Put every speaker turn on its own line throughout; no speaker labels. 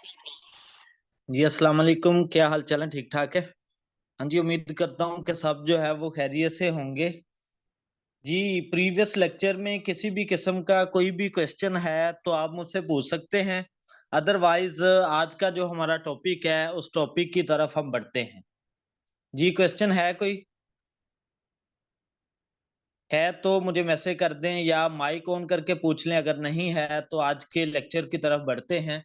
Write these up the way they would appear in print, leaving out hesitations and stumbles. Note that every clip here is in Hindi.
जी अस्सलाम वालेकुम, क्या हाल चाल है? ठीक ठाक है। हाँ जी, उम्मीद करता हूँ कि सब जो है वो खैरियत से होंगे। जी, प्रीवियस लेक्चर में किसी भी किस्म का कोई भी क्वेश्चन है तो आप मुझसे पूछ सकते हैं। अदरवाइज आज का जो हमारा टॉपिक है उस टॉपिक की तरफ हम बढ़ते हैं। जी, क्वेश्चन है कोई? है तो मुझे मैसेज कर दें या माइक ऑन करके पूछ लें, अगर नहीं है तो आज के लेक्चर की तरफ बढ़ते हैं।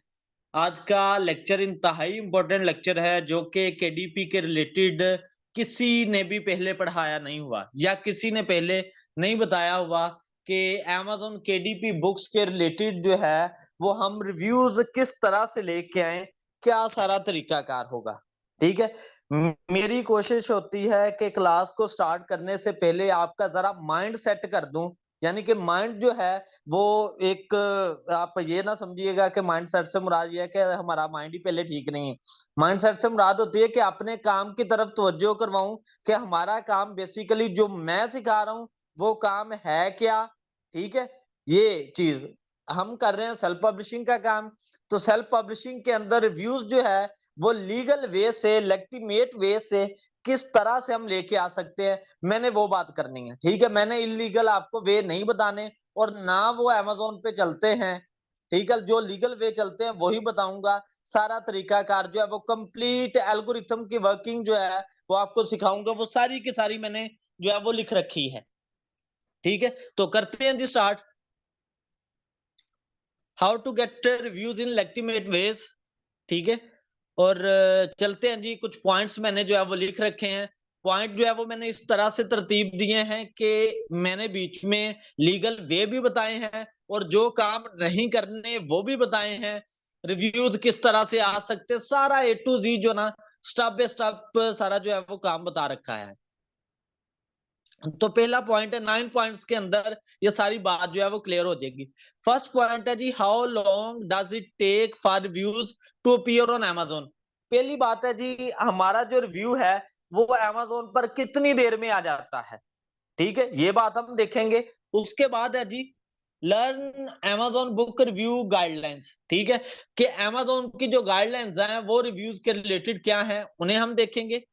आज का लेक्चर इंतहाई इम्पोर्टेंट लेक्चर है जो कि केडीपी के रिलेटेड किसी ने भी पहले पढ़ाया नहीं हुआ या किसी ने पहले नहीं बताया हुआ कि अमेज़न केडीपी बुक्स के रिलेटेड जो है वो हम रिव्यूज किस तरह से लेके आए, क्या सारा तरीकाकार होगा। ठीक है। मेरी कोशिश होती है कि क्लास को स्टार्ट करने से पहले आपका जरा माइंड सेट कर दूं, यानी कि माइंड जो है वो एक, आप ये ना समझिएगा कि माइंडसेट से मुराद ये है कि हमारा माइंड ही पहले ठीक नहीं है। माइंडसेट से मुराद होती है कि अपने काम की तरफ तवज्जो करवाऊं कि हमारा काम बेसिकली जो मैं सिखा रहा हूं वो काम है क्या। ठीक है। ये चीज हम कर रहे हैं सेल्फ पब्लिशिंग का काम। तो सेल्फ पब्लिशिंग के अंदर रिव्यूज जो है वो लीगल वे से, लेजिटिमेट वे से किस तरह से हम लेके आ सकते हैं, मैंने वो बात करनी है। ठीक है। मैंने इलीगल आपको वे नहीं बताने और ना वो अमेज़न पे चलते हैं। ठीक है। जो लीगल वे चलते हैं वही बताऊंगा। सारा तरीकाकार जो है वो कंप्लीट एल्गोरिथम की वर्किंग जो है वो आपको सिखाऊंगा। वो सारी की सारी मैंने जो है वो लिख रखी है। ठीक है। तो करते हैं जी start. How to get reviews in legitimate ways. ठीक है। और चलते हैं जी, कुछ पॉइंट्स मैंने जो है वो लिख रखे हैं। पॉइंट जो है वो मैंने इस तरह से तरतीब दिए हैं कि मैंने बीच में लीगल वे भी बताए हैं और जो काम नहीं करने वो भी बताए हैं। रिव्यूज किस तरह से आ सकते, सारा ए टू जी जो ना स्टेप बाय स्टेप सारा जो है वो काम बता रखा है। तो पहला पॉइंट है, 9 पॉइंट्स के अंदर ये सारी बात जो है वो क्लियर हो जाएगी। फर्स्ट पॉइंट है जी, how long does it take for reviews to appear on Amazon। पहली बात है जी, हमारा जो रिव्यू है वो Amazon पर कितनी देर में आ जाता है। ठीक है, ये बात हम देखेंगे। उसके बाद है जी, learn Amazon book review guidelines. ठीक है, कि Amazon की जो गाइडलाइंस हैं वो रिव्यूज के रिलेटेड क्या है उन्हें हम देखेंगे।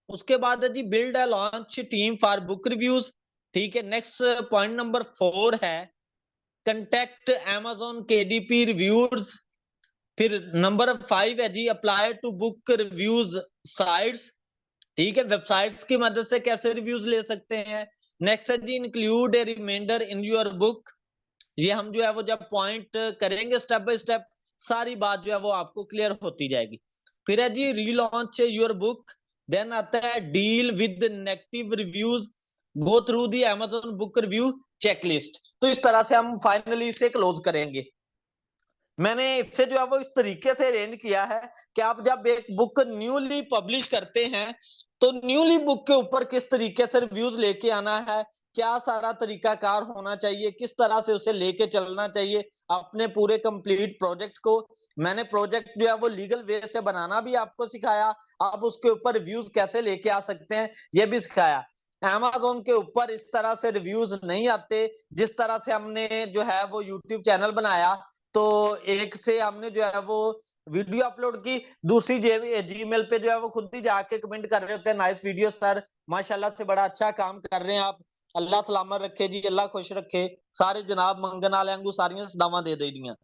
उसके बाद है जी, build a launch team for book reviews. ठीक है। नेक्स्ट पॉइंट नंबर 4 है, कंटेक्ट Amazon केडीपी रिव्यूज। फिर नंबर 5 है जी, apply to book reviews sites. ठीक है, वेबसाइट्स की मदद से कैसे रिव्यूज ले सकते हैं। नेक्स्ट है जी, include a reminder in your book. ये हम जो है वो जब पॉइंट करेंगे स्टेप बाय स्टेप, सारी बात जो है वो आपको क्लियर होती जाएगी। फिर है जी, रीलॉन्च योर बुक। देन आता है, deal with negative reviews, go through the Amazon book review checklist. तो इस तरह से हम फाइनली इसे क्लोज करेंगे। मैंने इससे जो है वो इस तरीके से अरेंज किया है कि आप जब एक बुक न्यूली पब्लिश करते हैं तो न्यूली बुक के ऊपर किस तरीके से रिव्यूज लेके आना है, क्या सारा तरीकाकार होना चाहिए, किस तरह से उसे लेके चलना चाहिए अपने पूरे कंप्लीट प्रोजेक्ट को। मैंने प्रोजेक्ट जो है वो लीगल वे से बनाना भी आपको सिखाया। आप उसके ऊपर रिव्यूज कैसे लेके आ सकते हैं ये भी सिखाया। Amazon के ऊपर इस तरह से रिव्यूज नहीं आते जिस तरह से हमने जो है वो यूट्यूब चैनल बनाया। तो एक से हमने जो है वो वीडियो अपलोड की, दूसरी जीमेल पे जो है वो खुद ही जाके कमेंट कर रहे होते हैं, नाइस वीडियो सर, माशाल्लाह से बड़ा अच्छा काम कर रहे हैं आप, अल्लाह सलामत रखे जी, अल्लाह खुश रखे, सारे जनाब मंगन वाले आंगू सारियां सदावां दे देनियां।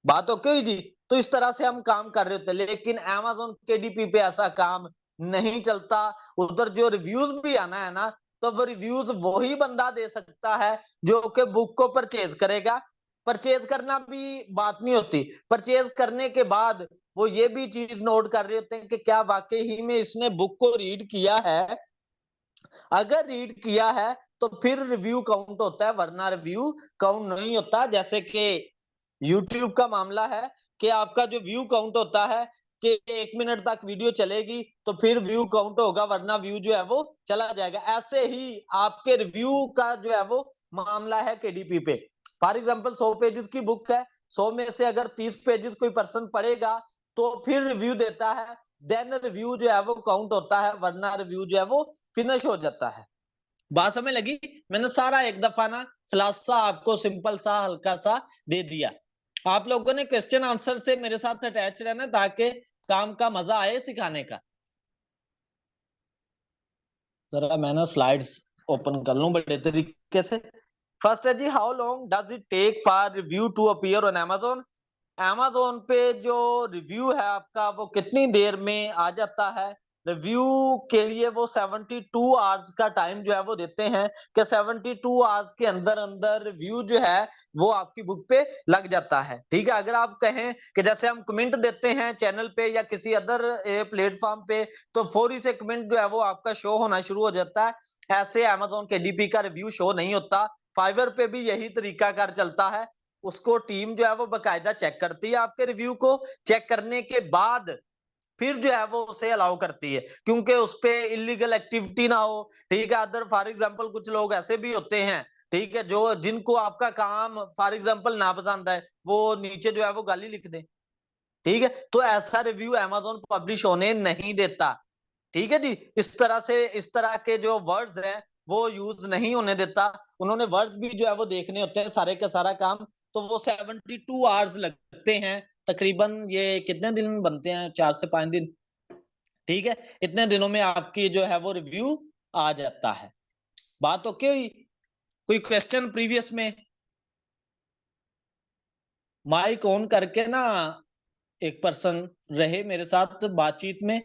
बात ओके हुई जी। तो इस तरह से हम काम कर रहे होते हैं, लेकिन Amazon केडीपी पे ऐसा काम नहीं चलता। उधर जो रिव्यूज भी आना है ना, तो वो रिव्यूज वही बंदा दे सकता है जो कि बुक को परचेज करेगा। परचेज करना भी बात नहीं होती, परचेज करने के बाद वो ये भी चीज नोट कर रहे होते हैं कि क्या वाकई ही में इसने बुक को रीड किया है। अगर रीड किया है तो फिर रिव्यू काउंट होता है, वरना रिव्यू काउंट नहीं होता। जैसे कि यूट्यूब का मामला है कि आपका जो व्यू काउंट होता है कि 1 मिनट तक वीडियो चलेगी तो फिर व्यू काउंट होगा, वरना व्यू जो है वो चला जाएगा। ऐसे ही आपके रिव्यू का जो है वो मामला है केडीपी पे। फॉर एग्जांपल 100 पेजेस की बुक है, 100 में से अगर 30 पेजेस कोई पर्सन पढ़ेगा तो फिर रिव्यू देता है, देन रिव्यू जो है वो काउंट होता है, वरना रिव्यू जो है वो फिनिश हो जाता है। बात समझ लगी? मैंने सारा एक दफा ना खुलासा आपको सिंपल सा हल्का सा दे दिया। आप लोगों ने क्वेश्चन आंसर से मेरे साथ अटैच रहना ताकि काम का मजा आए सिखाने का। जरा मैं ना स्लाइड्स ओपन कर लूं बड़े तरीके से। फर्स्ट है जी, how long does it take for review to appear on Amazon? Amazon पे जो रिव्यू है आपका वो कितनी देर में आ जाता है? रिव्यू के लिए वो 72 आवर्स का टाइम जो है वो देते हैं कि 72 आवर्स के अंदर अंदर रिव्यू जो है वो आपकी बुक पे लग जाता है। ठीक है, अगर आप कहें कि जैसे हम कमेंट देते हैं चैनल पे या किसी अदर प्लेटफॉर्म पे, तो फौरी से कमेंट जो है वो आपका शो होना शुरू हो जाता है। ऐसे Amazon के डीपी का रिव्यू शो नहीं होता। फाइवर पे भी यही तरीका कार चलता है। उसको टीम जो है वो बकायदा चेक करती है आपके रिव्यू को। चेक करने के बाद फिर जो है वो उसे अलाउ करती है, क्योंकि उस पे इलीगल एक्टिविटी ना हो। ठीक है, अदर फॉर एग्जांपल कुछ लोग ऐसे भी होते हैं, ठीक है, जो जिनको आपका काम फॉर एग्जांपल ना पसंद है, वो नीचे जो है वो गाली लिख दे। ठीक है, तो ऐसा रिव्यू Amazon पब्लिश होने नहीं देता। ठीक है जी, इस तरह के जो वर्ड्स हैं वो यूज नहीं होने देता। उन्होंने वर्ड्स भी जो है वो देखने होते हैं सारे का सारा काम। तो वो 72 आवर्स लगते हैं तकरीबन। ये कितने दिन बनते हैं? 4 से 5 दिन। ठीक है, इतने दिनों में आपकी जो है वो रिव्यू आ जाता है। बात ओके हुई? कोई क्वेश्चन प्रीवियस में? माइक ऑन करके ना एक पर्सन रहे मेरे साथ बातचीत में।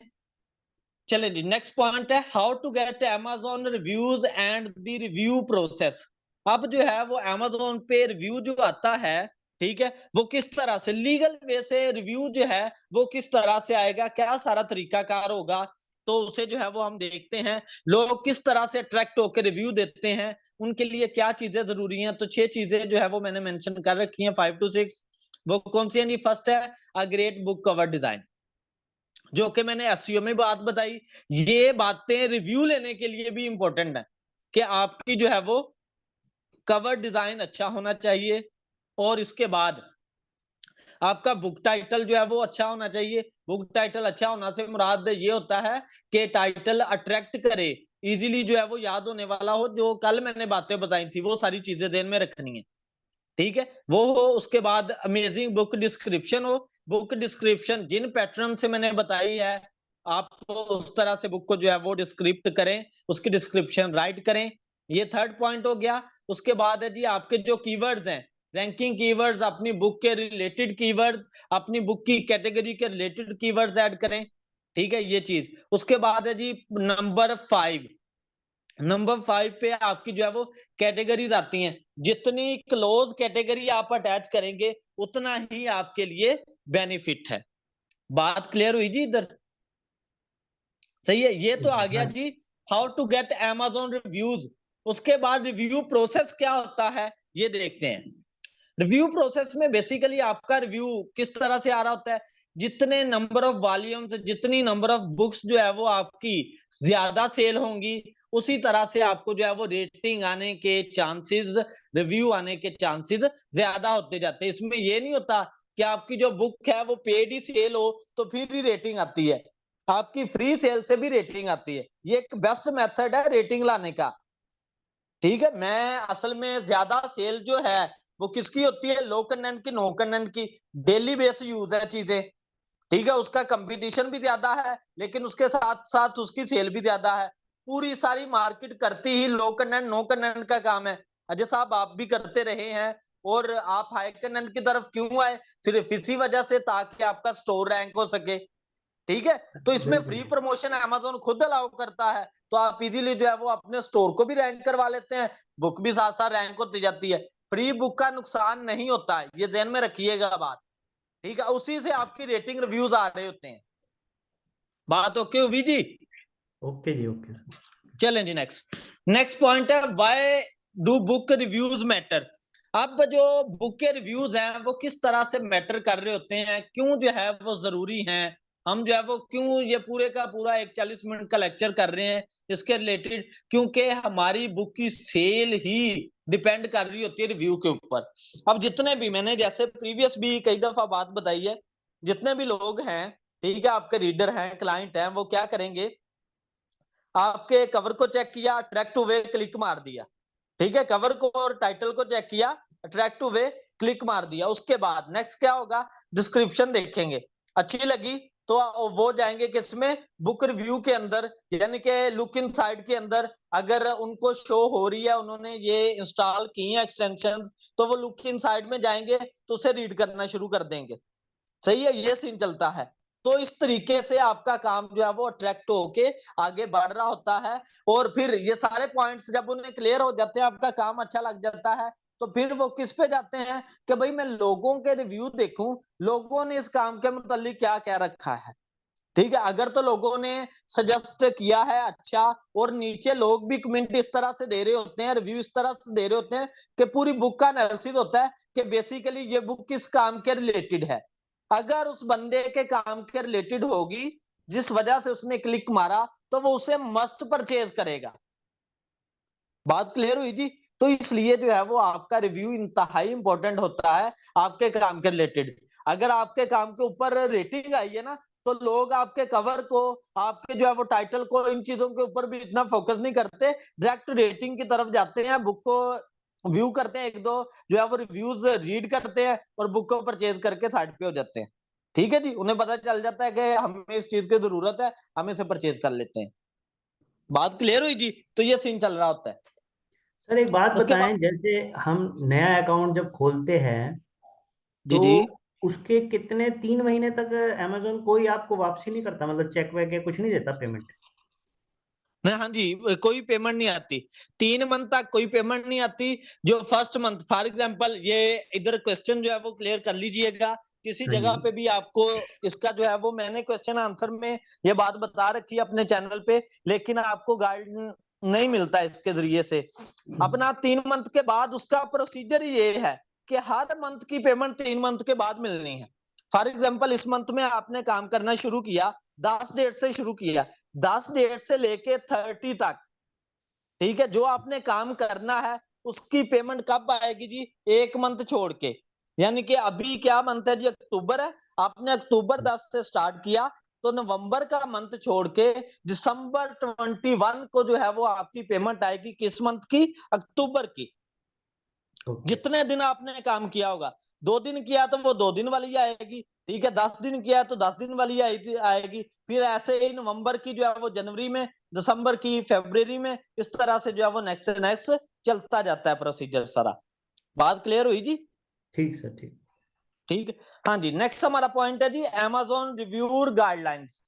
चले जी, नेक्स्ट पॉइंट है how to get Amazon reviews and the review process. अब जो है वो Amazon पे रिव्यू जो आता है, ठीक है, वो किस तरह से लीगल वे से रिव्यू जो है वो किस तरह से आएगा, क्या सारा तरीकाकार होगा, तो उसे जो है वो हम देखते हैं। लोग किस तरह से अट्रैक्ट होकर रिव्यू देते हैं, उनके लिए क्या चीजें जरूरी हैं। तो 6 चीजें जो है वो मैंने मेंशन कर रखी हैं, 5 to 6। वो कौन सी है? फर्स्ट है a great book cover design, जो कि मैंने एसईओ में बात बताई। ये बातें रिव्यू लेने के लिए भी इंपॉर्टेंट है कि आपकी जो है वो कवर डिजाइन अच्छा होना चाहिए, और इसके बाद आपका बुक टाइटल जो है वो अच्छा होना चाहिए। बुक टाइटल अच्छा होना से मुराद ये होता है कि टाइटल अट्रैक्ट करे, इजीली जो है वो याद होने वाला हो। जो कल मैंने बातें बताई थी वो सारी चीजें ध्यान में रखनी है। ठीक है, वो हो। उसके बाद अमेजिंग बुक डिस्क्रिप्शन हो। बुक डिस्क्रिप्शन जिन पैटर्न से मैंने बताई है, आप उस तरह से बुक को जो है वो डिस्क्रिप्ट करें, उसकी डिस्क्रिप्शन राइट करें। ये थर्ड पॉइंट हो गया। उसके बाद है जी आपके जो कीवर्ड्स हैं, रैंकिंग कीवर्ड्स, अपनी बुक के रिलेटेड कीवर्ड्स, अपनी बुक की कैटेगरी के रिलेटेड कीवर्ड्स ऐड करें। ठीक है, ये चीज। उसके बाद है जी नंबर 5 पे आपकी जो है वो कैटेगरीज आती हैं। जितनी क्लोज कैटेगरी आप अटैच करेंगे उतना ही आपके लिए बेनिफिट है। बात क्लियर हुई जी इधर? सही है। ये तो आ गया जी how to get Amazon reviews. उसके बाद रिव्यू प्रोसेस क्या होता है ये देखते हैं। रिव्यू प्रोसेस में बेसिकली आपका रिव्यू किस तरह से आ रहा होता है? जितने नंबर ऑफ वॉल्यूम्स, जितनी नंबर ऑफ बुक्स जो है वो आपकी ज्यादा सेल होंगी, उसी तरह से आपको जो है वो रेटिंग आने के चांसेस, रिव्यू आने के चांसेस ज्यादा होते जाते हैं। इसमें ये नहीं होता कि आपकी जो बुक है वो पेड ही सेल हो तो फिर ही रेटिंग आती है। आपकी फ्री सेल से भी रेटिंग आती है। ये एक बेस्ट मेथड है रेटिंग लाने का। ठीक है, मैं असल में ज्यादा सेल जो है वो किसकी होती है? लो कंटेंट की, नो कंटेंट की। डेली बेस यूज है चीजें। ठीक है, उसका कंपटीशन भी ज्यादा है, लेकिन उसके साथ साथ उसकी सेल भी ज्यादा है। पूरी सारी मार्केट करती ही लो कंटेंट नो कंटेंट का काम है। अजय साहब, आप भी करते रहे हैं, और आप हाई कंटेंट की तरफ क्यों आए? सिर्फ इसी वजह से ताकि आपका स्टोर रैंक हो सके। ठीक है, तो इसमें फ्री प्रमोशन Amazon खुद अलाउ करता है, तो आप इजीली जो है वो अपने स्टोर को भी रैंक करवा लेते हैं, बुक भी साथ साथ रैंक होती जाती है। फ्री बुक का नुकसान नहीं होता है, ये ध्यान में रखिएगा बात। ठीक है, उसी से आपकी रेटिंग रिव्यूज आ रहे होते हैं। बात ओके हुई जी?
ओके जी, ओके।
चलें जी, नेक्स्ट पॉइंट है why do book reviews matter. अब जो बुक के रिव्यूज हैं वो किस तरह से मैटर कर रहे होते हैं, क्यों जो है वो जरूरी हैं, हम जो है वो क्यों ये पूरे का पूरा एक 40 मिनट का लेक्चर कर रहे हैं इसके रिलेटेड? क्योंकि हमारी बुक की सेल ही डिपेंड कर रही होती है रिव्यू के ऊपर। अब जितने भी, मैंने जैसे प्रीवियस भी कई दफा बात बताई है, जितने भी लोग हैं, ठीक है, आपके रीडर हैं, क्लाइंट हैं, वो क्या करेंगे? आपके कवर को चेक किया, अट्रैक्ट हुए, क्लिक मार दिया। ठीक है, कवर को और टाइटल को चेक किया, अट्रैक्ट हुए, क्लिक मार दिया। उसके बाद नेक्स्ट क्या होगा, डिस्क्रिप्शन देखेंगे, अच्छी लगी तो वो जाएंगे किसमें, बुक रिव्यू के अंदर, यानी कि लुक इन साइड के अंदर। अगर उनको शो हो रही है, उन्होंने ये इंस्टॉल की है एक्सटेंशन, तो वो लुक इन साइड में जाएंगे तो उसे रीड करना शुरू कर देंगे। सही है, ये सीन चलता है। तो इस तरीके से आपका काम जो है वो अट्रैक्ट होके आगे बढ़ रहा होता है। और फिर ये सारे पॉइंट्स जब उन्हें क्लियर हो जाते हैं, आपका काम अच्छा लग जाता है, तो फिर वो किस पे जाते हैं कि भाई मैं लोगों के रिव्यू देखूं, लोगों ने इस काम के मुतालिक क्या क्या रखा है। ठीक है, अगर तो लोगों ने सजेस्ट किया है अच्छा, और नीचे लोग भी कमेंट इस तरह से दे रहे होते हैं, रिव्यू इस तरह से दे रहे होते हैं कि पूरी बुक का एनालिसिस होता है कि बेसिकली ये बुक किस काम के रिलेटेड है। अगर उस बंदे के काम के रिलेटेड होगी, जिस वजह से उसने क्लिक मारा, तो वो उसे मस्ट परचेज करेगा। बात क्लियर हुई जी। तो इसलिए जो है वो आपका रिव्यू इंतहाई इंपॉर्टेंट होता है आपके काम के रिलेटेड। अगर आपके काम के ऊपर रेटिंग आई है ना, तो लोग आपके कवर को, आपके जो है वो टाइटल को, इन चीजों के ऊपर भी इतना फोकस नहीं करते, डायरेक्ट रेटिंग की तरफ जाते हैं, बुक को व्यू करते हैं, एक दो जो है वो रिव्यूज रीड करते हैं और बुक को परचेज करके साइड पे हो जाते हैं। ठीक है जी, उन्हें पता चल जाता है कि हमें इस चीज की जरूरत है, हम इसे परचेज कर लेते हैं। बात क्लियर हुई जी। तो ये सीन चल रहा होता है।
सर एक बात
उसके
बताएं,
बाद
जैसे हम नया अकाउंट जब खोलते हैं
जी
तो
जी,
उसके कितने 3 महीने तक अमेजोन कोई आपको वापसी नहीं करता, मतलब चेक वैक या कुछ नहीं देता पेमेंट?
नहीं हाँ जी, कोई पेमेंट नहीं आती, 3 मंथ तक कोई पेमेंट नहीं आती। जो फर्स्ट मंथ, फॉर एग्जांपल, ये इधर क्वेश्चन जो है वो क्लियर कर लीजिएगा, किसी
हाँ जी।
जगह पे भी आपको इसका जो है वो, मैंने क्वेश्चन आंसर में ये बात बता रखी है अपने चैनल पे, लेकिन आपको गाइड नहीं मिलता इसके जरिए से। अपना 3 मंथ के बाद उसका प्रोसीजर ये है कि हर मंथ की पेमेंट 3 मंथ के बाद मिलनी है। फॉर एग्जाम्पल, इस मंथ में आपने काम करना शुरू किया, 10 डेट से शुरू किया, 10 डेट से लेके 30 तक, ठीक है, जो आपने काम करना है उसकी पेमेंट कब आएगी जी, 1 मंथ छोड़ के। यानी कि अभी क्या मंथ है जी, अक्टूबर है, आपने अक्टूबर 10 से स्टार्ट किया, तो नवंबर का मंथ छोड़ के दिसंबर 21 को जो है वो आपकी पेमेंट आएगी, किस मंथ की, अक्टूबर की।
ओके।
जितने दिन आपने काम किया होगा, 2 दिन किया तो वो 2 दिन वाली आएगी, ठीक है, 10 दिन किया तो 10 दिन वाली आएगी। फिर ऐसे ही नवंबर की जो है वो जनवरी में, दिसंबर की फरवरी में, इस तरह से जो है वो नेक्स्ट नेक्स्ट चलता जाता है प्रोसीजर सारा। बात क्लियर हुई जी।
ठीक सर, ठीक।
ठीक है, हाँ जी, नेक्स्ट हमारा पॉइंट है जी, Amazon reviewer guidelines.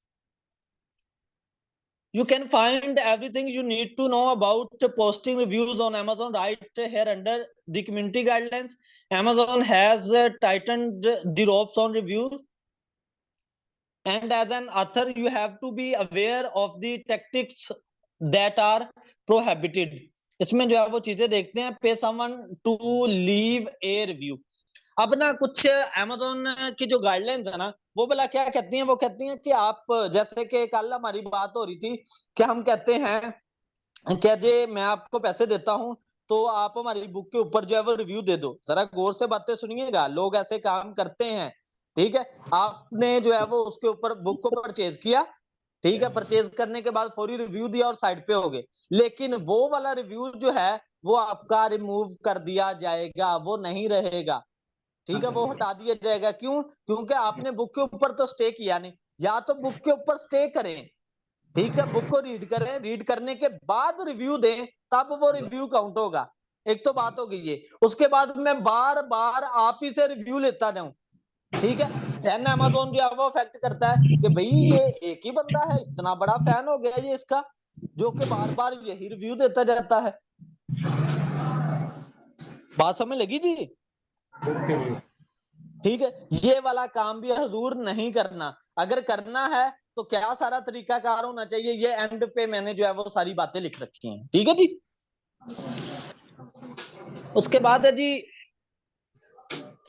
You can find everything you need to know about posting reviews on Amazon right here under the community guidelines. Amazon has tightened the ropes on reviews, and as an author, you have to be aware of the tactics that are prohibited. इसमें जो है वो चीजें देखते हैं, pay someone to leave a review. अब ना कुछ अमेज़न की जो गाइडलाइंस है ना, वो भला क्या कहती हैं, वो कहती हैं कि आप, जैसे कि कल हमारी बात हो रही थी कि हम कहते हैं क्या जी, मैं आपको पैसे देता हूं तो आप हमारी बुक के ऊपर जो है वो रिव्यू दे दो। जरा गौर से बातें सुनिएगा, लोग ऐसे काम करते हैं। ठीक है, आपने जो है वो उसके ऊपर बुक को परचेज किया, ठीक है, परचेज करने के बाद फौरी रिव्यू दिया और साइड पे हो गए, लेकिन वो वाला रिव्यू जो है वो आपका रिमूव कर दिया जाएगा, वो नहीं रहेगा। ठीक है, वो हटा दिया जाएगा। क्यों? क्योंकि आपने बुक के ऊपर तो स्टे किया नहीं। या तो बुक के ऊपर स्टे करें, ठीक है, बुक को रीड करें, रीड करने के बाद रिव्यू दें, तब वो रिव्यू काउंट होगा। एक तो बात होगी ये। उसके बाद मैं बार बार आप ही से रिव्यू लेता जाऊं, ठीक है, फैन अमेज़न जो है वो अफेक्ट करता है कि भाई ये एक ही बंदा है, इतना बड़ा फैन हो गया ये इसका, जो कि बार बार यही रिव्यू देता जाता है। बात समझ लगी जी।
ओके जी।
ठीक है, ये वाला काम भी हजूर नहीं करना। अगर करना है तो क्या सारा तरीकाकार होना चाहिए, ये एंड पे मैंने जो है वो सारी बातें लिख रखी हैं। ठीक है जी। उसके बाद है जी,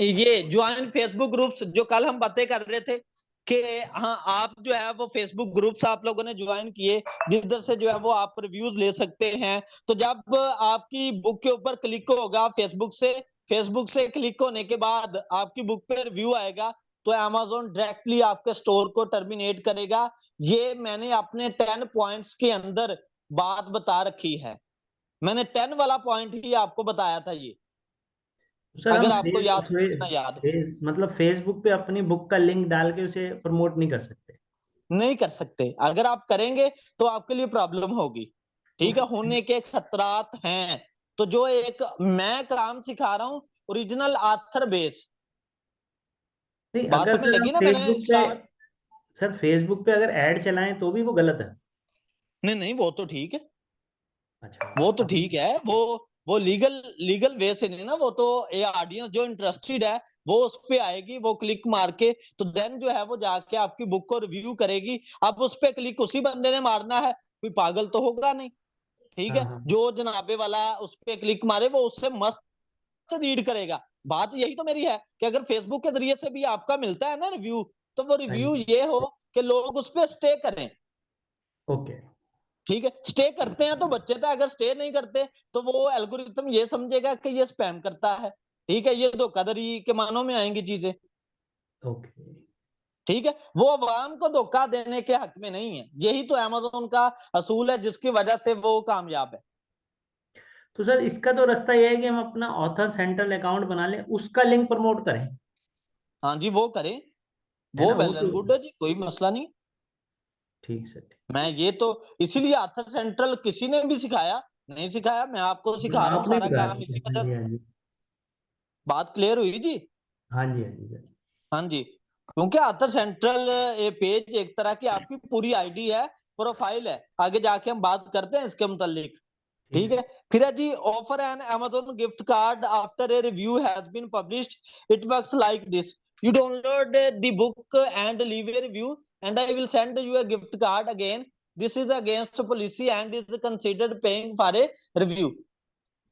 ये ज्वाइन फेसबुक ग्रुप्स, जो कल हम बातें कर रहे थे कि हाँ, आप जो है वो फेसबुक ग्रुप्स आप लोगों ने ज्वाइन किए, जिधर से जो है वो आप रिव्यूज ले सकते हैं। तो जब आपकी बुक के ऊपर क्लिक होगा फेसबुक से क्लिक होने के बाद आपकी बुक पे रिव्यू आएगा, तो अमेज़न डायरेक्टली आपके स्टोर को टर्मिनेट करेगा। ये मैंने अपने 10 पॉइंट्स के अंदर बात बता रखी है, मैंने 10 वाला पॉइंट ही आपको बताया था ये।
सर हम
अगर आपको याद हो इतना याद।
मतलब फेसबुक पे अपनी बुक का लिंक डाल के उसे प्रमोट नहीं कर सकते?
नहीं कर सकते, अगर आप करेंगे तो आपके लिए प्रॉब्लम होगी। ठीक है,
उस
होने के खतरात हैं। तो जो एक मैं काम सिखा रहा हूं, ओरिजिनल आथर बेस।
नहीं,
बात
अगर
समझ
सर हम
लगी ना, मैंने
फेसबुक पे,
स्टार्ट।
सर फेसबुक पे अगर ऐड चलाएं तो भी वो गलत है?
नहीं नहीं, वो तो ठीक है,
अच्छा।
वो तो
हम।
ठीक है। वो लीगल लीगल वे से नहीं ना, वो तो ये ऑडियंस जो इंटरेस्टेड है वो उस पे आएगी, वो क्लिक मार के, तो देन जो है वो जाके आपकी बुक को रिव्यू करेगी। अब उस पे क्लिक उसी बंदे ने मारना है, कोई पागल तो होगा नहीं। ठीक
हाँ
है,
हाँ।
जो जनाबे वाला उस पे क्लिक मारे वो उससे मस्त रीड करेगा। बात यही तो मेरी है कि अगर फेसबुक के जरिए से भी आपका मिलता है ना रिव्यू, तो वो
हाँ
रिव्यू
जी।
ये हो कि लोग उस पे स्टे करें।
ओके।
ठीक है, स्टे करते हैं तो बच्चे थे, अगर स्टे नहीं करते तो वो एल्गोरिथम ये समझेगा कि ये स्पैम करता है। ठीक है, ये धोखाधड़ी के मानों में आएंगी चीजें।
ओके।
ठीक है, वो अवाम को धोखा देने के हक में नहीं है, यही तो अमेज़न का असूल है जिसकी वजह से वो कामयाब है।
तो सर इसका तो रास्ता ये है कि हम अपना ऑथर सेंट्रल अकाउंट बना लें, उसका लिंक प्रमोट करें,
हाँ जी, वो करें,
है
वो
ना? वो
वेल
तो
एंड गुड है जी, कोई मसला नहीं।
ठीक सर, ठीक।
मैं ये तो इसीलिए आथर सेंट्रल किसी ने भी सिखाया नहीं सिखाया, मैं आपको सिखा रहा हूँ
आपने
सारा
बताया
काम
था।
इसी
हाँ
वजह
जी,
से।
हाँ जी।
बात क्लियर हुई जी।
हाँ जी, हाँ जी सर।
हाँ जी, क्योंकि आथर सेंट्रल ये पेज एक तरह की आपकी पूरी आईडी है, प्रोफाइल है। आगे जाके हम बात करते हैं इसके मुतालिक।
ठीक
ठीक है,
सर।
फिर है जी, offer an Amazon gift card after a review has been published. It works like this: you download the book and leave a review, and I will send you a gift card again. This is against policy and is considered paying for a review.